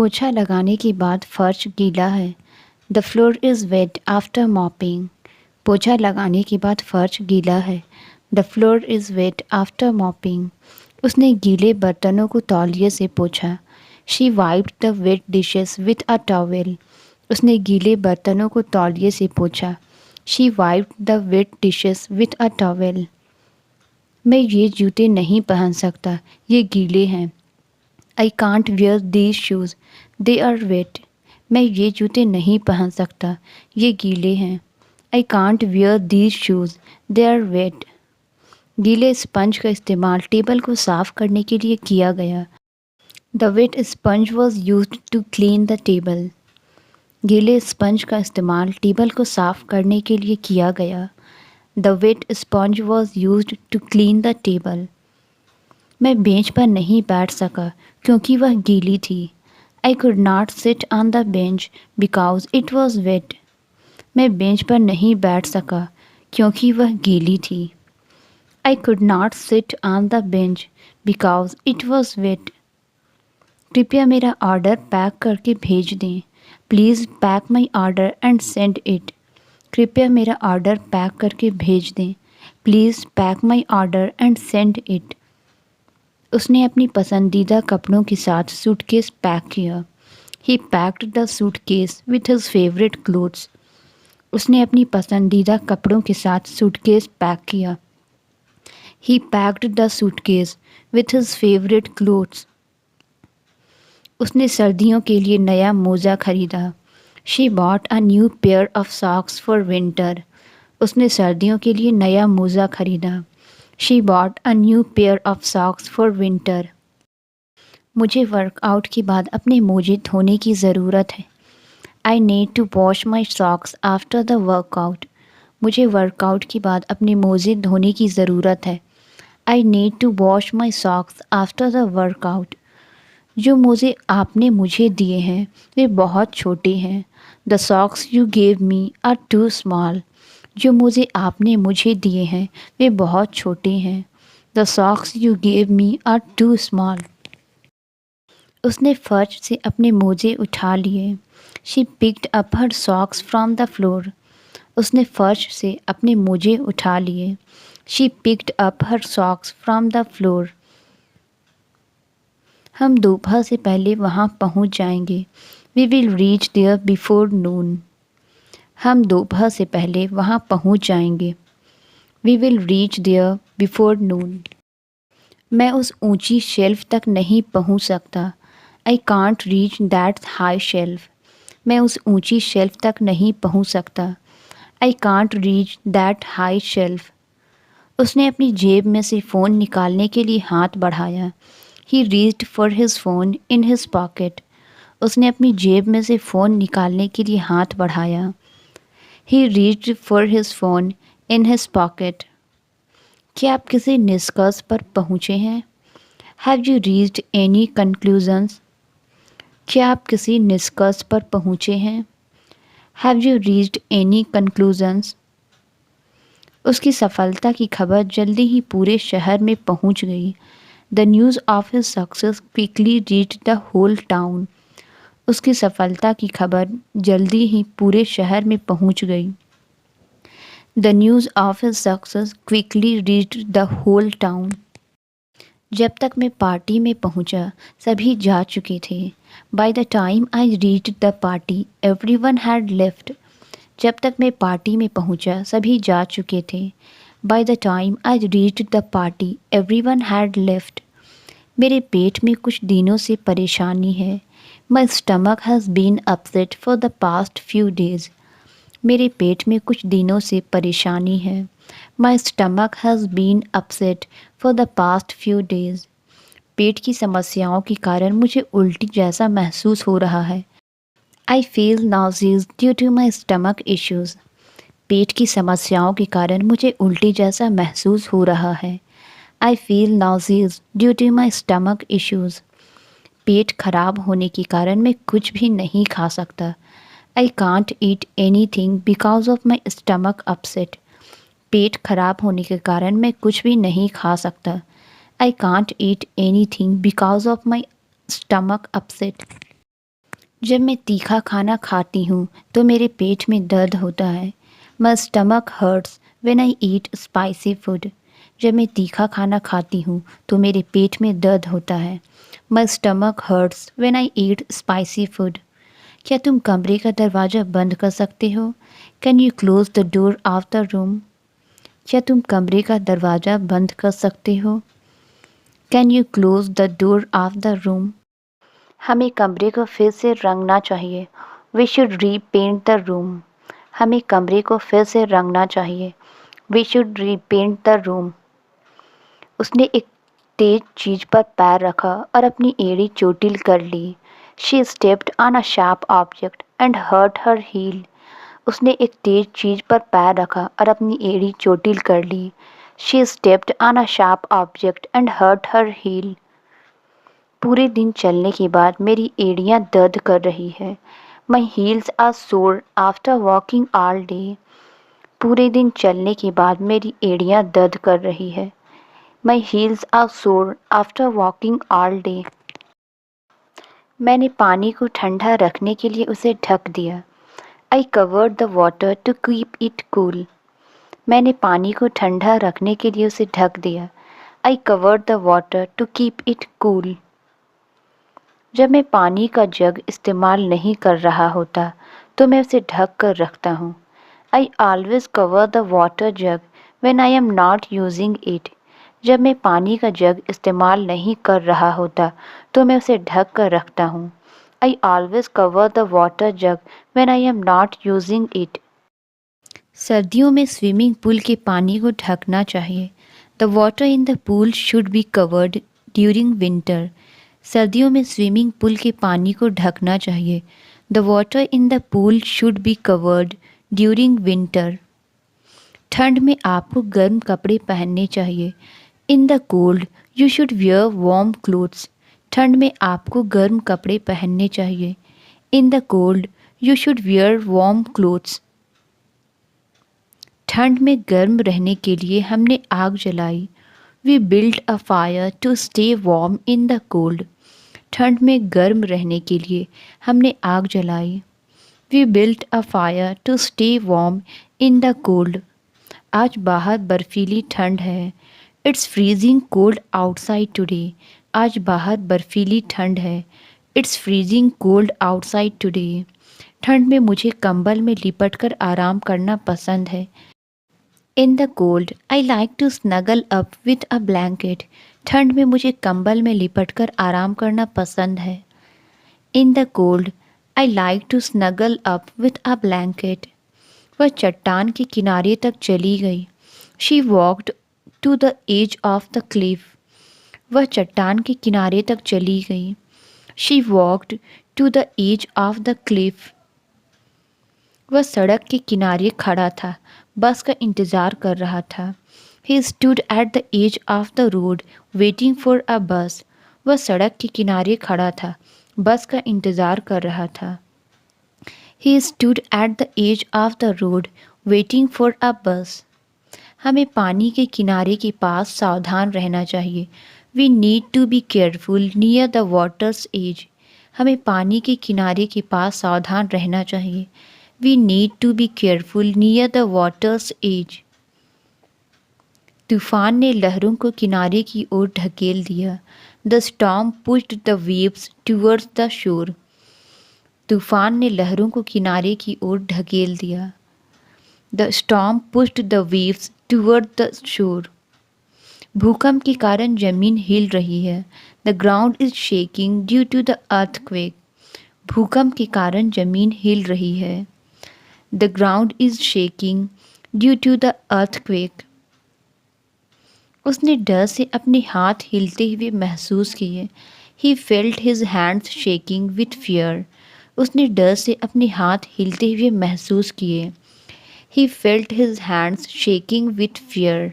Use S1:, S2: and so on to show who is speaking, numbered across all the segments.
S1: पोछा लगाने के बाद फर्श गीला है। The floor is wet after mopping. पोछा लगाने के बाद फर्श गीला है। The floor is wet after mopping. उसने गीले बर्तनों को तौलिए से पोछा। She wiped the wet dishes with a towel. उसने गीले बर्तनों को तौलिए से पोछा। She wiped the wet dishes with a towel. मैं ये जूते नहीं पहन सकता, ये गीले हैं। I can't wear these shoes, they are wait. मैं ये जूते नहीं पहन सकता, ये गीले हैं। I can't wear these shoes, they are wet. गीले स्पंज का इस्तेमाल टेबल को साफ करने के लिए किया गया। The wet sponge was used to clean the table. गीले स्पंज का इस्तेमाल टेबल को साफ करने के लिए किया गया। The wet sponge was used to clean the table. मैं बेंच पर नहीं बैठ सका क्योंकि वह गीली थी। I could not sit on the bench because it was wet. मैं बेंच पर नहीं बैठ सका क्योंकि वह गीली थी। I could not sit on the bench because it was wet. कृपया मेरा ऑर्डर पैक करके भेज दें। Please pack my order and send it. कृपया मेरा ऑर्डर पैक करके भेज दें। Please pack my order and send it. उसने अपनी पसंदीदा कपड़ों के साथ सूटकेस पैक किया। He packed the suitcase with his favourite clothes. उसने अपनी पसंदीदा कपड़ों के साथ सूटकेस पैक किया। He packed the suitcase with his favourite clothes. उसने सर्दियों के लिए नया मोज़ा खरीदा। She bought a new pair of socks for winter. उसने सर्दियों के लिए नया मोज़ा खरीदा। She bought a new pair of socks for winter. मुझे वर्कआउट के बाद अपने मोजे धोने की ज़रूरत है। I need to wash my socks after the workout. मुझे वर्कआउट के बाद अपने मोजे धोने की ज़रूरत है। I need to wash my socks after the workout. जो मोज़े आपने मुझे दिए हैं वे बहुत छोटे हैं। The socks you gave me are too small. जो मोज़े आपने मुझे दिए हैं वे बहुत छोटे हैं। The socks you gave me are too small. उसने फर्श से अपने मोजे उठा लिए। She picked up her socks from the floor. उसने फर्श से अपने मोजे उठा लिए। She picked up her socks from the floor. हम दोपहर से पहले वहाँ पहुँच जाएंगे। We will reach there before noon. हम दोपहर से पहले वहाँ पहुँच जाएंगे। We will reach there before noon. मैं उस ऊंची शेल्फ तक नहीं पहुँच सकता। I can't reach that high shelf. मैं उस ऊंची शेल्फ तक नहीं पहुँच सकता। I can't reach that high shelf. उसने अपनी जेब में से फ़ोन निकालने के लिए हाथ बढ़ाया। ही reached for his phone in his pocket. उसने अपनी जेब में से फ़ोन निकालने के लिए हाथ बढ़ाया। ही reached for his phone in his pocket. क्या आप किसी निष्कर्ष पर पहुँचे हैं? Have you reached any conclusions? क्या आप किसी निष्कर्ष पर पहुँचे हैं? Have you reached any conclusions? उसकी सफलता की खबर जल्दी ही पूरे शहर में पहुँच गई। The news of his success quickly reached the whole town. उसकी सफलता की खबर जल्दी ही पूरे शहर में पहुँच गई। The news of his success quickly reached the whole town. जब तक मैं पार्टी में पहुंचा, सभी जा चुके थे। By the time I reached the party, everyone had left. जब तक मैं पार्टी में पहुंचा, सभी जा चुके थे। By the time I reached the party, everyone had left. मेरे पेट में कुछ दिनों से परेशानी है। My stomach has been upset for the past few days. मेरे पेट में कुछ दिनों से परेशानी है। My stomach has been upset for the past few days. पेट की समस्याओं के कारण मुझे उल्टी जैसा महसूस हो रहा है। I feel nauseous due to my stomach issues. पेट की समस्याओं के कारण मुझे उल्टी जैसा महसूस हो रहा है। I feel nauseous due to my stomach issues. पेट खराब होने के कारण मैं कुछ भी नहीं खा सकता। I can't eat anything because of my stomach upset. पेट खराब होने के कारण मैं कुछ भी नहीं खा सकता। I can't eat anything because of my stomach upset. जब मैं तीखा खाना खाती हूँ तो मेरे पेट में दर्द होता है। My stomach hurts when I eat spicy food. जब मैं तीखा खाना खाती हूँ तो मेरे पेट में दर्द होता है। My stomach hurts when I eat spicy food. क्या तुम कमरे का दरवाज़ा बंद कर सकते हो? Can you close the door of the room? क्या तुम कमरे का दरवाज़ा बंद कर सकते हो? Can you close the door of the room? हमें कमरे को फिर से रंगना चाहिए। We should repaint the room. हमें कमरे को फिर से रंगना चाहिए। We should repaint the room. उसने एक तेज चीज पर पैर रखा और अपनी एड़ी चोटिल कर ली। She stepped on a sharp object and hurt her heel. उसने एक तेज चीज पर पैर रखा और अपनी एड़ी चोटिल कर ली। She stepped on a sharp object and hurt her heel. पूरे दिन चलने के बाद मेरी एड़ियाँ दर्द कर रही है। माई हील्स आर सोर आफ्टर वॉकिंग ऑल डे। पूरे दिन चलने के बाद मेरी एड़ियाँ दर्द कर रही है। माई हील्स आर सोर आफ्टर वॉकिंग ऑल डे। मैंने पानी को ठंडा रखने के लिए उसे ढक दिया। I covered the water to keep it cool. मैंने पानी को ठंडा रखने के लिए उसे ढक दिया। I covered the water to keep it cool. जब मैं पानी का जग इस्तेमाल नहीं कर रहा होता तो मैं उसे ढक कर रखता हूँ। I always cover the water jug when I am not using it. जब मैं पानी का जग इस्तेमाल नहीं कर रहा होता तो मैं उसे ढक कर रखता हूँ। I always cover the water jug when I am not using it. सर्दियों में स्विमिंग पूल के पानी को ढकना चाहिए। The water in the pool should be covered during winter. सर्दियों में स्विमिंग पूल के पानी को ढकना चाहिए। The water in the pool should be covered during winter. ठंड में आपको गर्म कपड़े पहनने चाहिए। In the cold you should wear warm clothes. ठंड में आपको गर्म कपड़े पहनने चाहिए। In the cold you should wear warm clothes. ठंड में गर्म रहने के लिए हमने आग जलाई। We built a fire to stay warm in the cold. ठंड में गर्म रहने के लिए हमने आग जलाई। We built a fire to stay warm in the cold. आज बाहर बर्फीली ठंड है। It's freezing cold outside today. आज बाहर बर्फीली ठंड है। It's freezing cold outside today. ठंड में मुझे कंबल में लिपट कर आराम करना पसंद है। In the cold I like to snuggle up with a blanket. ठंड में मुझे कंबल में लिपट कर आराम करना पसंद है। In the cold I like to snuggle up with a blanket. वह चट्टान के किनारे तक चली गई। She walked to the edge of the cliff. वह चट्टान के किनारे तक चली गई। She walked to the edge of the cliff. वह सड़क के किनारे खड़ा था, बस का इंतज़ार कर रहा था। He stood at the edge of the road waiting for a bus. वह सड़क के किनारे खड़ा था, बस का इंतज़ार कर रहा था। He stood at the edge of the road waiting for a bus. हमें पानी के किनारे के पास सावधान रहना चाहिए। We need to be careful near the water's edge. हमें पानी के किनारे के पास सावधान रहना चाहिए। We need to be careful near the water's edge. तूफान ने लहरों को किनारे की ओर ढकेल दिया। The storm pushed the waves towards the shore. तूफान ने लहरों को किनारे की ओर ढकेल दिया। The storm pushed the waves toward the shore. भूकंप के कारण जमीन हिल रही है। The ground is shaking due to the earthquake. भूकंप के कारण जमीन हिल रही है। The ground is shaking due to the earthquake. उसने डर से अपने हाथ हिलते हुए महसूस किए। He felt his hands shaking with fear. उसने डर से अपने हाथ हिलते हुए महसूस किए। He felt his hands shaking with fear.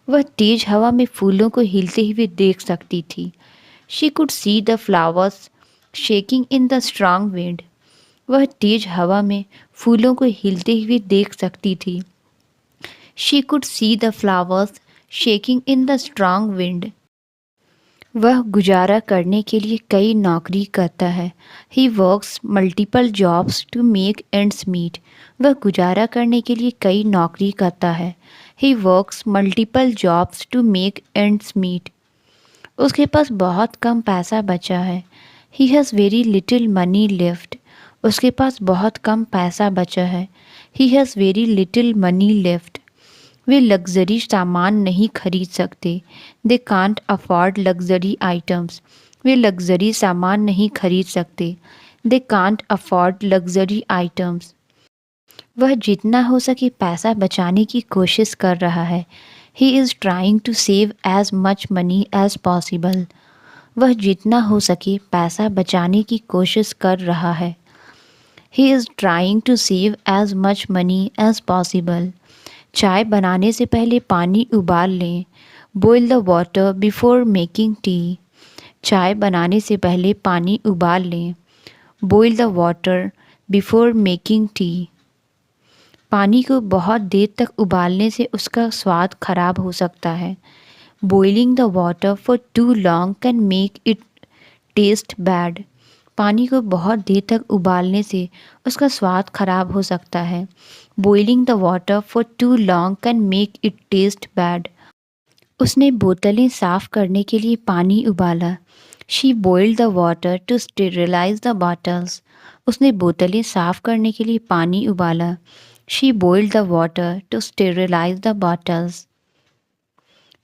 S1: वह तेज हवा में फूलों को हिलते हुए देख सकती थी। She could see the flowers shaking in the strong wind. वह तेज हवा में फूलों को हिलते हुए देख सकती थी। She could see the flowers shaking in the strong wind. वह गुजारा करने के लिए कई नौकरी करता है। He works multiple jobs to make ends meet. वह गुजारा करने के लिए कई नौकरी करता है। He works multiple jobs to make ends meet. उसके पास बहुत कम पैसा बचा है। He has very little money left. उसके पास बहुत कम पैसा बचा है। He has very little money left. वे लग्जरी सामान नहीं खरीद सकते। They can't afford luxury items. वे लग्जरी सामान नहीं खरीद सकते। They can't afford luxury items. वह जितना हो सके पैसा बचाने की कोशिश कर रहा है। He is trying to save as much money as possible. वह जितना हो सके पैसा बचाने की कोशिश कर रहा है। He is trying to save as much money as possible. चाय बनाने से पहले पानी उबाल लें। Boil the water before making tea. चाय बनाने से पहले पानी उबाल लें। Boil the water before making tea. पानी को बहुत देर तक उबालने से उसका स्वाद खराब हो सकता है। Boiling the water for too long can make it taste bad. पानी को बहुत देर तक उबालने से उसका स्वाद खराब हो सकता है। Boiling the water for too long can make it taste bad. उसने बोतलें साफ़ करने के लिए पानी उबाला। She boiled the water to sterilise the bottles. उसने बोतलें साफ़ करने के लिए पानी उबाला। She boiled the water to sterilise the bottles.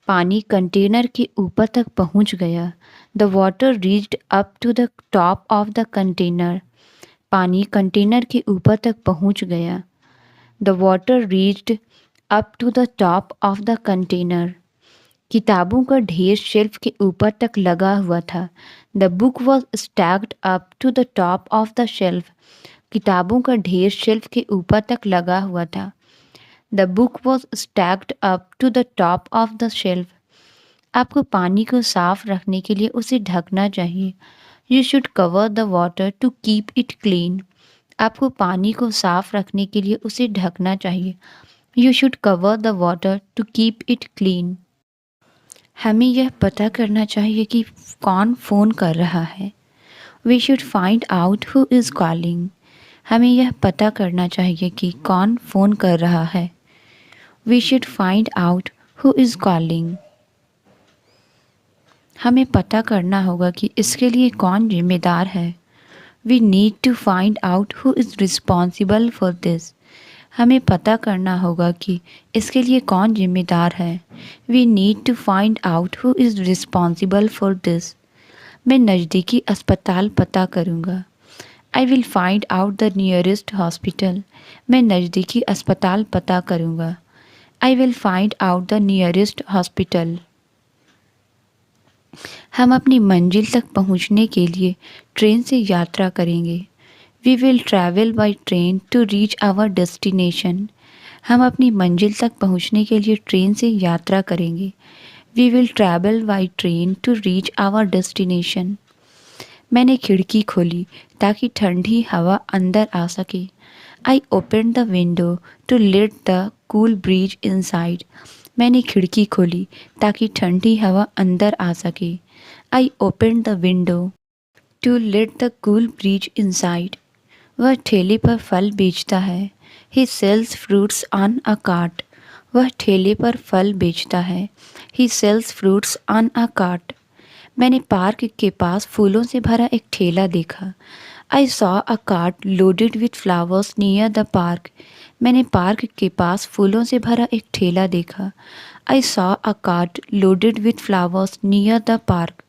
S1: पानी कंटेनर के ऊपर तक पहुंच गया। The water reached up to the top of the container. पानी कंटेनर के ऊपर तक पहुंच गया। The water reached up to the top of the container. किताबों का ढेर शेल्फ के ऊपर तक लगा हुआ था। The book was stacked up to the top of the shelf. किताबों का ढेर शेल्फ के ऊपर तक लगा हुआ था। The book was stacked up to the top of the shelf. आपको पानी को साफ रखने के लिए उसे ढकना चाहिए। You should cover the water to keep it clean. आपको पानी को साफ रखने के लिए उसे ढकना चाहिए। You should cover the water to keep it clean. हमें यह पता करना चाहिए कि कौन फ़ोन कर रहा है। We should find out who is calling. हमें यह पता करना चाहिए कि कौन फ़ोन कर रहा है। We should find out who is calling. हमें पता करना होगा कि इसके लिए कौन जिम्मेदार है। We need to find out who is responsible for this. हमें पता करना होगा कि इसके लिए कौन जिम्मेदार है। We need to find out who is responsible for this. मैं नज़दीकी अस्पताल पता करूँगा। I will find out the nearest hospital. मैं नज़दीकी अस्पताल पता करूँगा। I will find out the nearest hospital. हम अपनी मंजिल तक पहुँचने के लिए ट्रेन से यात्रा करेंगे। We will travel by train to reach our destination. हम अपनी मंजिल तक पहुँचने के लिए ट्रेन से यात्रा करेंगे। We will travel by train to reach our destination. मैंने खिड़की खोली ताकि ठंडी हवा अंदर आ सके। I open the window to let the cool breeze inside. मैंने खिड़की खोली ताकि ठंडी हवा अंदर आ सके। I open the window to let the cool breeze inside. वह ठेले पर फल बेचता है। He sells fruits on a cart. वह ठेले पर फल बेचता है। He sells fruits on a cart. मैंने पार्क के पास फूलों से भरा एक ठेला देखा। I saw a cart loaded with flowers near the park. मैंने पार्क के पास फूलों से भरा एक ठेला देखा। I saw a cart loaded with flowers near the park.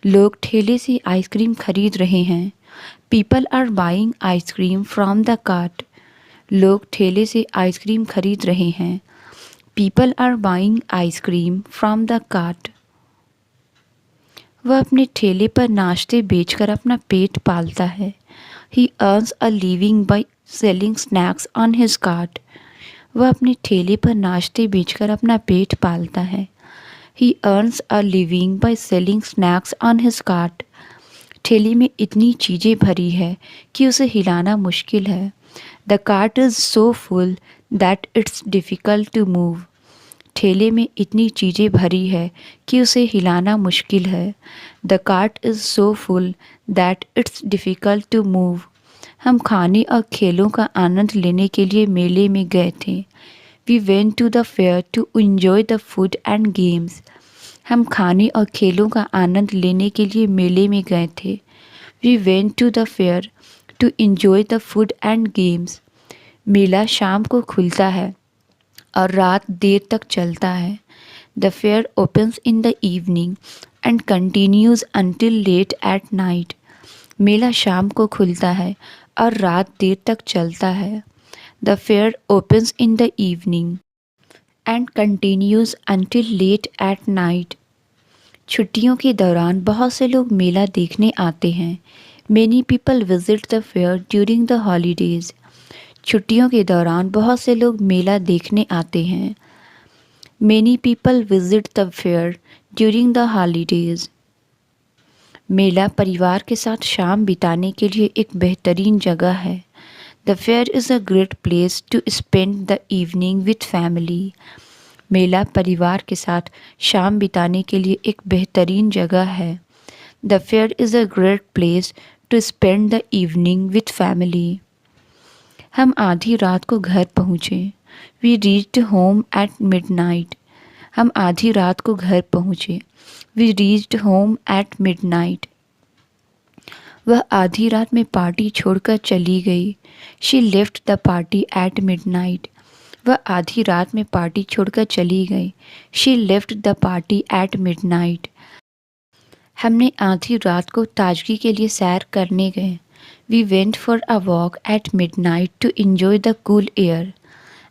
S1: लोग ठेले से आइसक्रीम खरीद रहे हैं। People are buying ice cream from the cart. लोग ठेले से आइसक्रीम खरीद रहे हैं। People are buying ice cream from the cart. वह अपने ठेले पर नाश्ते बेचकर अपना पेट पालता है। ही earns a living by selling snacks on his cart. वह अपने ठेले पर नाश्ते बेचकर अपना पेट पालता है। ही earns a living by selling snacks on his cart. ठेले में इतनी चीज़ें भरी है कि उसे हिलाना मुश्किल है। The cart is so full that it's difficult to move. ठेले में इतनी चीज़ें भरी है कि उसे हिलाना मुश्किल है। The cart is so full that it's difficult to move. हम खाने और खेलों का आनंद लेने के लिए मेले में गए थे। We went to the fair to enjoy the food and games. हम खाने और खेलों का आनंद लेने के लिए मेले में गए थे। We went to the fair to enjoy the food and games. मेला शाम को खुलता है और रात देर तक चलता है। The fair opens in the evening and continues until late at night. मेला शाम को खुलता है और रात देर तक चलता है। The fair opens in the evening and continues until late at night. छुट्टियों के दौरान बहुत से लोग मेला देखने आते हैं। Many people visit the fair during the holidays. छुट्टियों के दौरान बहुत से लोग मेला देखने आते हैं। Many people visit the fair during the holidays. मेला परिवार के साथ शाम बिताने के लिए एक बेहतरीन जगह है। The fair is a great place to spend the evening with family. मेला परिवार के साथ शाम बिताने के लिए एक बेहतरीन जगह है। The fair is a great place to spend the evening with family. हम आधी रात को घर पहुँचे। We reached home at midnight. हम आधी रात को घर पहुँचे। We reached home at midnight. वह आधी रात में पार्टी छोड़कर चली गई। She left the party at midnight. वह आधी रात में पार्टी छोड़कर चली गई। She left the party at midnight. हमने आधी रात को ताजगी के लिए सैर करने गए। We went for a walk at midnight to enjoy the cool air.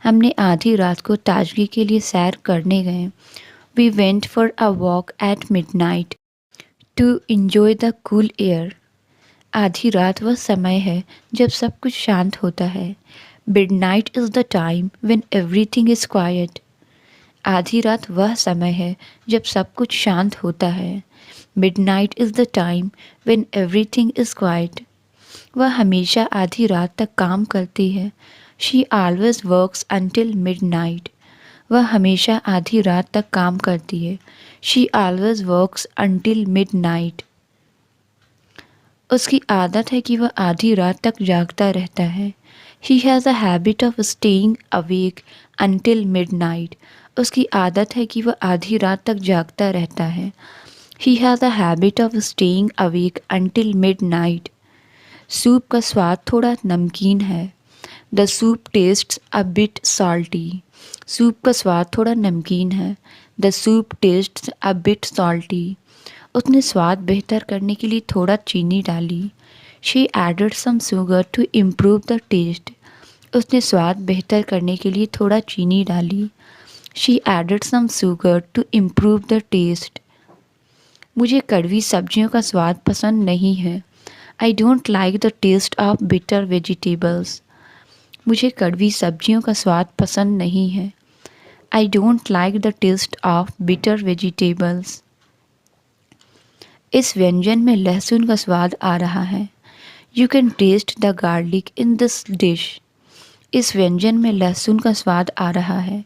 S1: हमने आधी रात को ताजगी के लिए सैर करने गए। We went for a walk at midnight to enjoy the cool air. आधी रात वह समय है जब सब कुछ शांत होता है। Midnight is the time when everything is quiet. आधी रात वह समय है जब सब कुछ शांत होता है। Midnight is the time when everything is quiet. वह हमेशा आधी रात तक काम करती है। She always works until midnight. वह हमेशा आधी रात तक काम करती है। She always works until midnight. उसकी आदत है कि वह आधी रात तक जागता रहता है। He has a habit of staying awake until midnight. उसकी आदत है कि वह आधी रात तक जागता रहता है। He has a habit of staying awake until midnight. Soup का स्वाद थोड़ा नमकीन है। The soup tastes a bit salty. Soup का स्वाद थोड़ा नमकीन है। The soup tastes a bit salty. उसने स्वाद बेहतर करने के लिए थोड़ा चीनी डाली। She added some sugar to improve the taste. उसने स्वाद बेहतर करने के लिए थोड़ा चीनी डाली। She added some sugar to improve the taste. मुझे कड़वी सब्जियों का स्वाद पसंद नहीं है। I don't like the taste of bitter vegetables. मुझे कड़वी सब्जियों का स्वाद पसंद नहीं है। I don't like the taste of bitter vegetables. इस व्यंजन में लहसुन का स्वाद आ रहा है। You can taste the garlic in this dish. इस व्यंजन में लहसुन का स्वाद आ रहा है।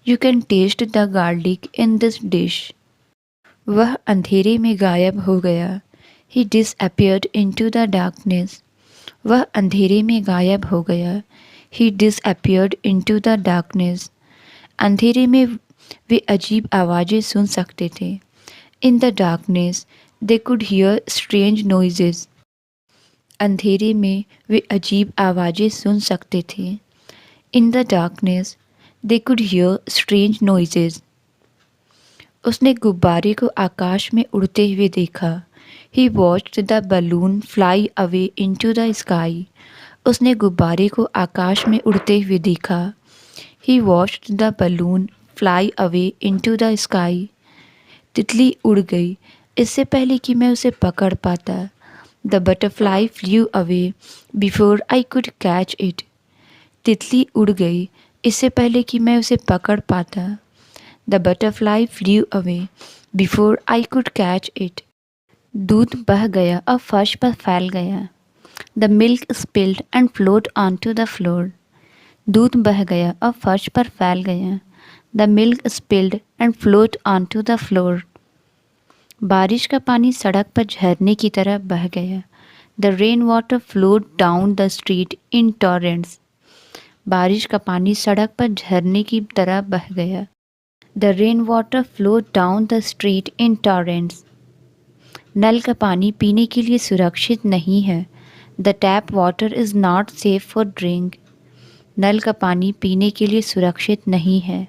S1: You can taste the garlic in this dish. वह अंधेरे में गायब हो गया। He disappeared into the darkness. वह अंधेरे में गायब हो गया। He disappeared into the darkness. अंधेरे में वे अजीब आवाज़ें सुन सकते थे। In the darkness, they could hear strange noises. अंधेरे में वे अजीब आवाज़ें सुन सकते थे। In the darkness, they could hear strange noises. उसने गुब्बारे को आकाश में उड़ते हुए देखा। He watched the balloon fly away into the sky. उसने गुब्बारे को आकाश में उड़ते हुए देखा। He watched the balloon fly away into the sky. तितली उड़ गई इससे पहले कि मैं उसे पकड़ पाता। The butterfly flew away before I could catch it. तितली उड़ गई इससे पहले कि मैं उसे पकड़ पाता। The butterfly flew away before I could catch it. दूध बह गया और फर्श पर फैल गया। The milk spilled and flowed onto the floor. दूध बह गया और फर्श पर फैल गया। The milk spilled and flowed onto the floor. बारिश का पानी सड़क पर झरने की तरह बह गया. The rainwater flowed down the street in torrents. बारिश का पानी सड़क पर झरने की तरह बह गया. The rainwater flowed down the street in torrents. नल का पानी पीने के लिए सुरक्षित नहीं है. The tap water is not safe for drink. नल का पानी पीने के लिए सुरक्षित नहीं है.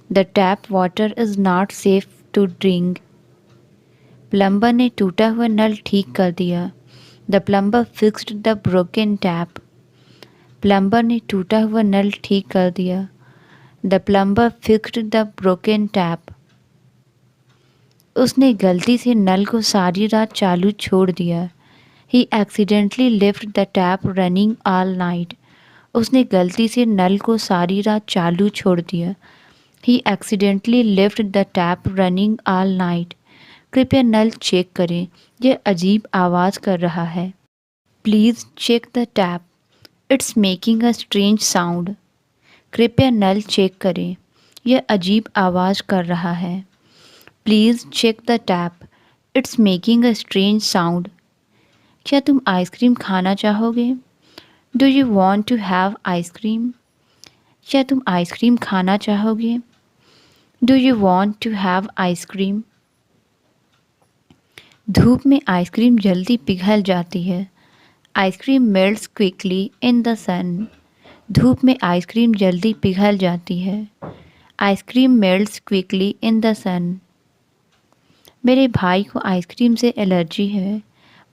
S1: The tap water is not safe to drink. Plumber ने टूटा हुआ नल ठीक कर दिया. The plumber fixed the broken tap. Plumber ने टूटा हुआ नल ठीक कर दिया. The plumber fixed the broken tap. उसने गलती से नल को सारी रात चालू छोड़ दिया. He accidentally left the tap running all night. उसने गलती से नल को सारी रात चालू छोड़ दिया. He accidentally left the tap running all night. कृपया नल चेक करें, यह अजीब आवाज़ कर रहा है. Please check the tap. It's making a strange sound. कृपया नल चेक करें, यह अजीब आवाज़ कर रहा है. Please check the tap. It's making a strange sound. क्या तुम आइसक्रीम खाना चाहोगे? Do you want to have ice cream? क्या तुम आइसक्रीम खाना चाहोगे? Do you want to have ice cream? धूप में आइसक्रीम जल्दी पिघल जाती है. Ice cream melts quickly in the sun. धूप में आइसक्रीम जल्दी पिघल जाती है. Ice cream melts quickly in the sun. मेरे भाई को आइसक्रीम से एलर्जी है.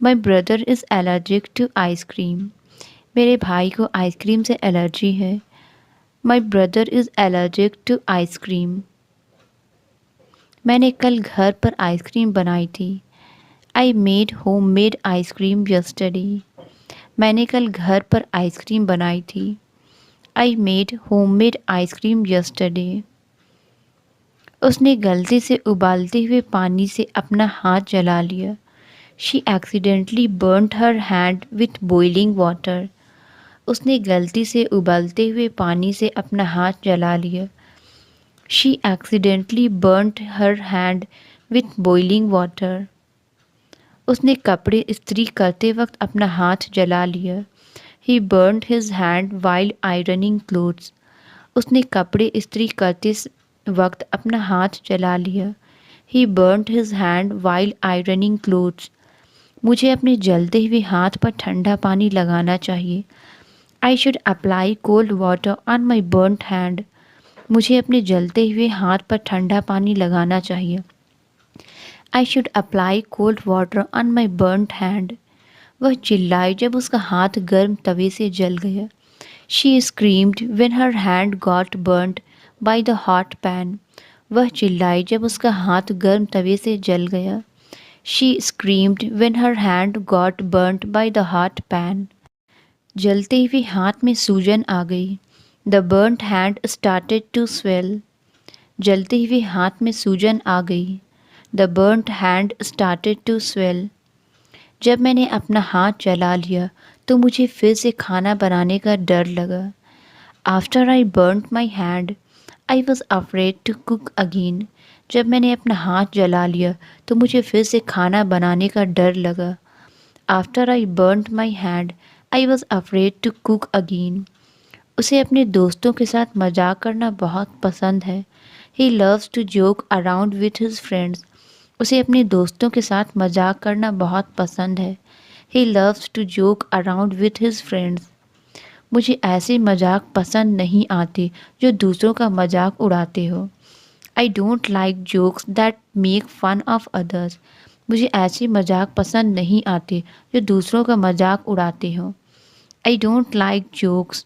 S1: My brother is allergic to ice cream. मेरे भाई को आइसक्रीम से एलर्जी है. My brother is allergic to ice cream. मैंने कल घर पर आइसक्रीम बनाई थी. I made homemade ice cream yesterday. मैंने कल घर पर आइसक्रीम बनाई थी. I made homemade ice cream yesterday. उसने गलती से उबालते हुए पानी से अपना हाथ जला लिया. She accidentally burned her hand with boiling water. उसने गलती से उबालते हुए पानी से अपना हाथ जला लिया. She accidentally burned her hand with boiling water. उसने कपड़े इस्त्री करते वक्त अपना हाथ जला लिया. He burned his hand while ironing clothes. उसने कपड़े इस्त्री करते वक्त अपना हाथ जला लिया. He burned his hand while ironing clothes. मुझे अपने जलते हुए हाथ पर ठंडा पानी लगाना चाहिए. I should apply cold water on my burned hand. मुझे अपने जलते हुए हाथ पर ठंडा पानी लगाना चाहिए. I should apply cold water on my burned hand. वह चिल्लाई जब उसका हाथ गर्म तवे से जल गया. She screamed when her hand got burned by the hot pan. वह चिल्लाई जब उसका हाथ गर्म तवे से जल गया. She screamed when her hand got burned by the hot pan. जलते हुए हाथ में सूजन आ गई. The burned hand started to swell. जलते हुए हाथ में सूजन आ गई. The burned hand started to swell. जब मैंने अपना हाथ जला लिया तो मुझे फिर से खाना बनाने का डर लगा. After I burned my hand I was afraid to cook again. जब मैंने अपना हाथ जला लिया तो मुझे फिर से खाना बनाने का डर लगा. After I burned my hand I was afraid to cook again. उसे अपने दोस्तों के साथ मजाक करना बहुत पसंद है. He loves to joke around with his friends. उसे अपने दोस्तों के साथ मजाक करना बहुत पसंद है. He loves to joke around with his friends. मुझे ऐसे मजाक पसंद नहीं आते जो दूसरों का मजाक उड़ाते हो. I don't like jokes that make fun of others. मुझे ऐसे मजाक पसंद नहीं आते जो दूसरों का मजाक उड़ाते हो. I don't like jokes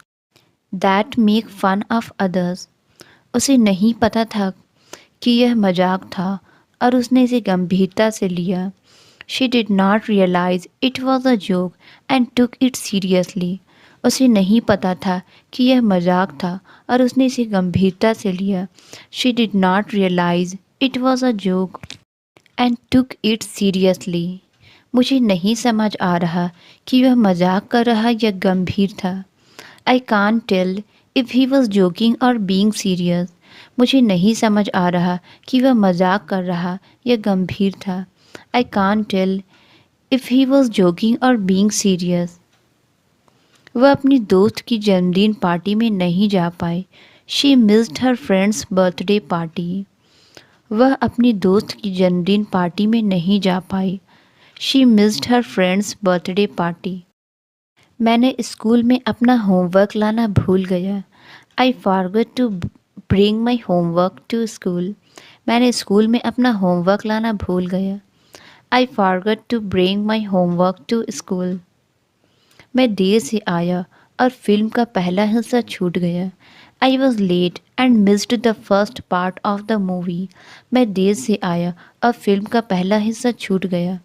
S1: that make fun of others. उसे नहीं पता था कि यह मजाक था और उसने इसे गंभीरता से लिया. She did not realise it was a joke and took it seriously. उसे नहीं पता था कि यह मजाक था और उसने इसे गंभीरता से लिया. She did not realise it was a joke and took it seriously. मुझे नहीं समझ आ रहा कि वह मजाक कर रहा या गंभीर था. I can't tell if he was joking और बीइंग सीरियस. मुझे नहीं समझ आ रहा कि वह मजाक कर रहा या गंभीर था। I can't tell if he was joking और बीइंग सीरियस। वह अपनी दोस्त की जन्मदिन पार्टी में नहीं जा पाई। She missed her friend's birthday party. वह अपनी दोस्त की जन्मदिन पार्टी में नहीं जा पाई। She missed her friend's birthday party. मैंने स्कूल में अपना होमवर्क लाना भूल गया। I forgot to bring my homework to school. मैंने स्कूल में अपना होमवर्क लाना भूल गया। I forgot to bring my homework to school. मैं देर से आया और फिल्म का पहला हिस्सा छूट गया। I was late and missed the first part of the movie. मैं देर से आया और फिल्म का पहला हिस्सा छूट गया।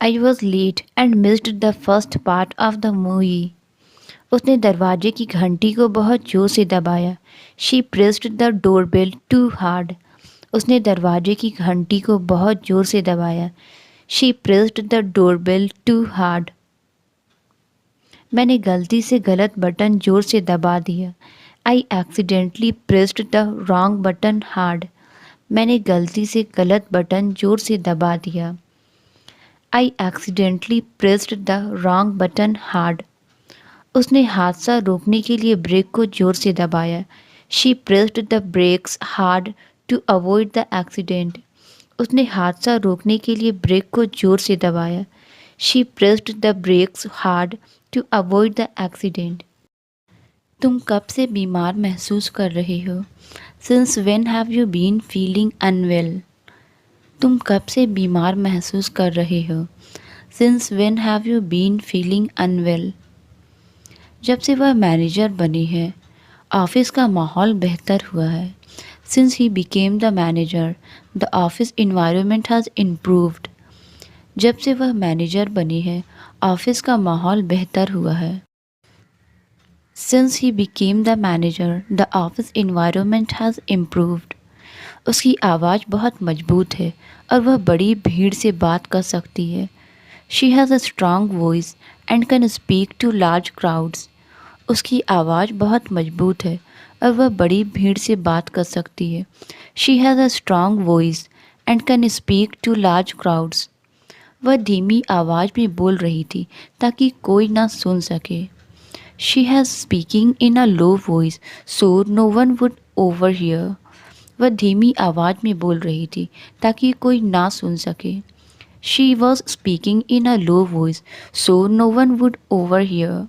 S1: I was late and missed the first part of the movie. उसने दरवाजे की घंटी को बहुत जोर से दबाया। She pressed the doorbell too hard. उसने दरवाजे की घंटी को बहुत जोर से दबाया। She pressed the doorbell too hard. मैंने गलती से गलत बटन जोर से दबा दिया। I accidentally pressed the wrong button hard. मैंने गलती से गलत बटन जोर से दबा दिया। I accidentally pressed the wrong button hard. उसने हादसा रोकने के लिए ब्रेक को जोर से दबाया। She pressed the brakes hard to avoid the accident. उसने हादसा रोकने के लिए ब्रेक को जोर से दबाया। She pressed the brakes hard to avoid the accident. तुम कब से बीमार महसूस कर रहे हो? Since when have you been feeling unwell. तुम कब से बीमार महसूस कर रहे हो? Since when have you been feeling unwell. जब से वह मैनेजर बनी है ऑफिस का माहौल बेहतर हुआ है। Since he became the manager the office environment has improved. जब से वह मैनेजर बनी है ऑफिस का माहौल बेहतर हुआ है। Since he became the manager the office environment has improved. उसकी आवाज़ बहुत मजबूत है और वह बड़ी भीड़ से बात कर सकती है। She has a strong voice and can speak to large crowds. उसकी आवाज़ बहुत मजबूत है और वह बड़ी भीड़ से बात कर सकती है। She has a strong voice and can speak to large crowds. वह धीमी आवाज़ में बोल रही थी ताकि कोई ना सुन सके। She has speaking in a low voice so no one would overhear. वह धीमी आवाज़ में बोल रही थी ताकि कोई ना सुन सके। She was speaking in a low voice so no one would overhear.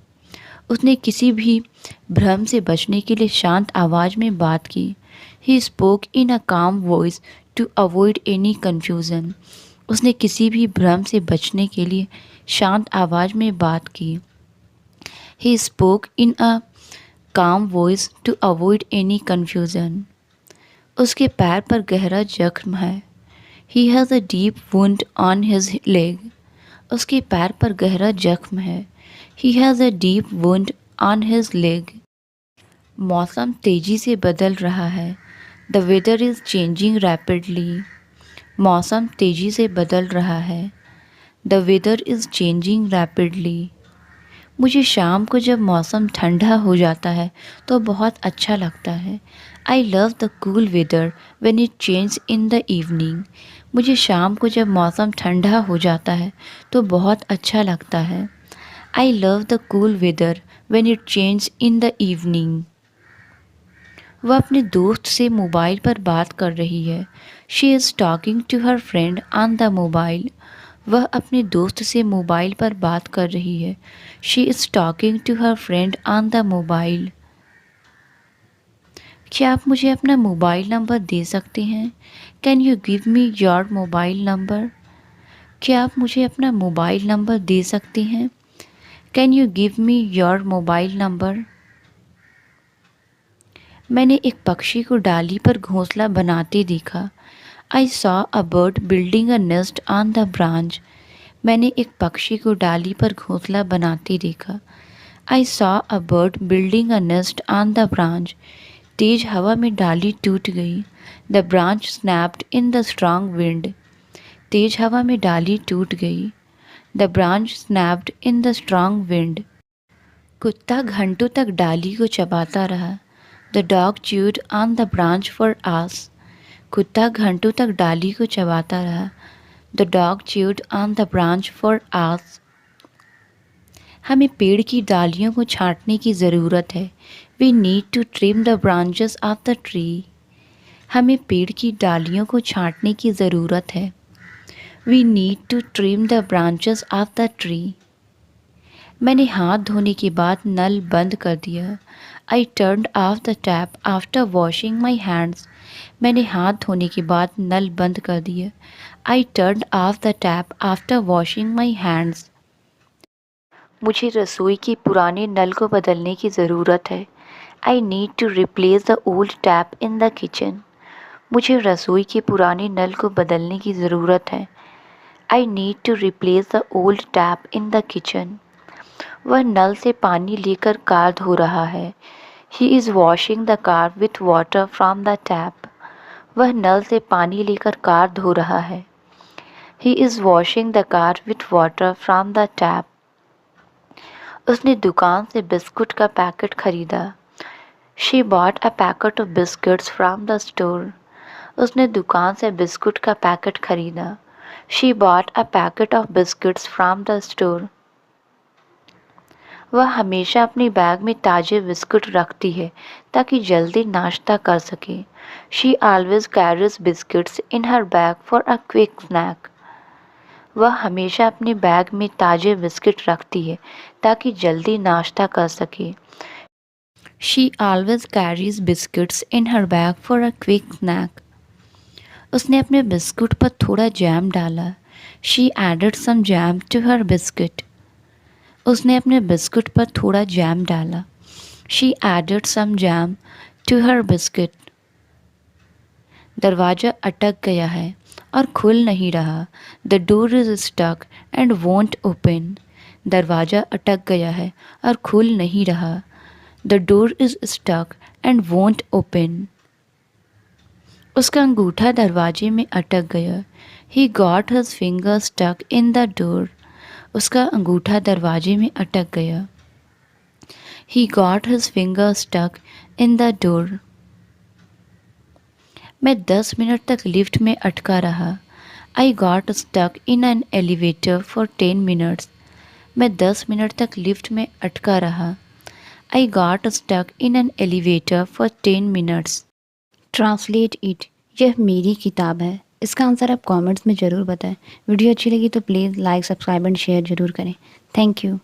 S1: उसने किसी भी भ्रम से बचने के लिए शांत आवाज़ में बात की। He spoke in a calm voice to avoid any confusion. उसने किसी भी भ्रम से बचने के लिए शांत आवाज़ में बात की। He spoke in a calm voice to avoid any confusion. उसके पैर पर गहरा जख्म है। He has a deep wound on his leg. उसके पैर पर गहरा जख्म है। He has a deep wound on his leg. मौसम तेज़ी से बदल रहा है। The weather is changing rapidly. मौसम तेज़ी से बदल रहा है। The weather is changing rapidly. मुझे शाम को जब मौसम ठंडा हो जाता है तो बहुत अच्छा लगता है। I love the cool weather when it change in the evening. मुझे शाम को जब मौसम ठंडा हो जाता है तो बहुत अच्छा लगता है। I love the cool weather when it change in the evening. वह अपने दोस्त से मोबाइल पर बात कर रही है। She is talking to her friend on the mobile. वह अपने दोस्त से मोबाइल पर बात कर रही है। She is talking to her friend on the mobile. क्या आप मुझे अपना मोबाइल नंबर दे सकते हैं? Can you give me your mobile number? क्या आप मुझे अपना मोबाइल नंबर दे सकते हैं? Can you give me your mobile number? मैंने एक पक्षी को डाली पर घोंसला बनाते देखा। I saw a bird building a nest on the branch. मैंने एक पक्षी को डाली पर घोंसला बनाते देखा। I saw a bird building a nest on the branch. तेज हवा में डाली टूट गई। The branch snapped in the strong wind. तेज हवा में डाली टूट गई। The branch snapped in the strong wind. कुत्ता घंटों तक डाली को चबाता रहा। The dog chewed on the branch for hours. कुत्ता घंटों तक डाली को चबाता रहा. The dog chewed on the branch for hours. हमें पेड़ की डालियों को छाँटने की ज़रूरत है. We need to trim the branches of the tree. हमें पेड़ की डालियों को छाँटने की ज़रूरत है. We need to trim the branches of the tree. मैंने हाथ धोने के बाद नल बंद कर दिया. I turned off the tap after washing my hands. मैंने हाथ धोने के बाद नल बंद कर दिया. I turned off the tap after washing my hands. मुझे रसोई के पुराने नल को बदलने की ज़रूरत है. I need to replace the old tap in the kitchen. मुझे रसोई के पुराने नल को बदलने की ज़रूरत है. I need to replace the old tap in the kitchen. वह नल से पानी लेकर कार धो रहा है. He is washing the car with water from the tap. वह नल से पानी लेकर कार धो रहा है. He is washing the car with water from the tap. उसने दुकान से बिस्कुट का पैकेट खरीदा. She bought a packet of biscuits from the store. उसने दुकान से बिस्कुट का पैकेट खरीदा. She bought a packet of biscuits from the store. वह हमेशा अपने बैग में ताज़े बिस्कुट रखती है ताकि जल्दी नाश्ता कर सके. She always carries biscuits in her bag for a quick snack. वह हमेशा अपने बैग में ताज़े बिस्किट रखती है ताकि जल्दी नाश्ता कर सके. She always carries biscuits in her bag for a quick snack. उसने अपने बिस्कुट पर थोड़ा जैम डाला. She added some jam to her biscuit. उसने अपने बिस्कुट पर थोड़ा जैम डाला. She added some jam to her biscuit. दरवाज़ा अटक गया है और खुल नहीं रहा. The door is stuck and won't open. दरवाज़ा अटक गया है और खुल नहीं रहा. The door is stuck and won't open. उसका अंगूठा दरवाजे में अटक गया. He got his finger stuck in the door. उसका अंगूठा दरवाजे में अटक गया. He got his finger stuck in the door. मैं 10 मिनट तक लिफ्ट में अटका रहा. I got stuck in an elevator for 10 minutes. मैं 10 मिनट तक लिफ्ट में अटका रहा. I got stuck in an elevator for 10 minutes. Translate it. यह मेरी किताब है. इसका आंसर आप कमेंट्स में ज़रूर बताएं. वीडियो अच्छी लगी तो please like, subscribe and share ज़रूर करें. Thank you.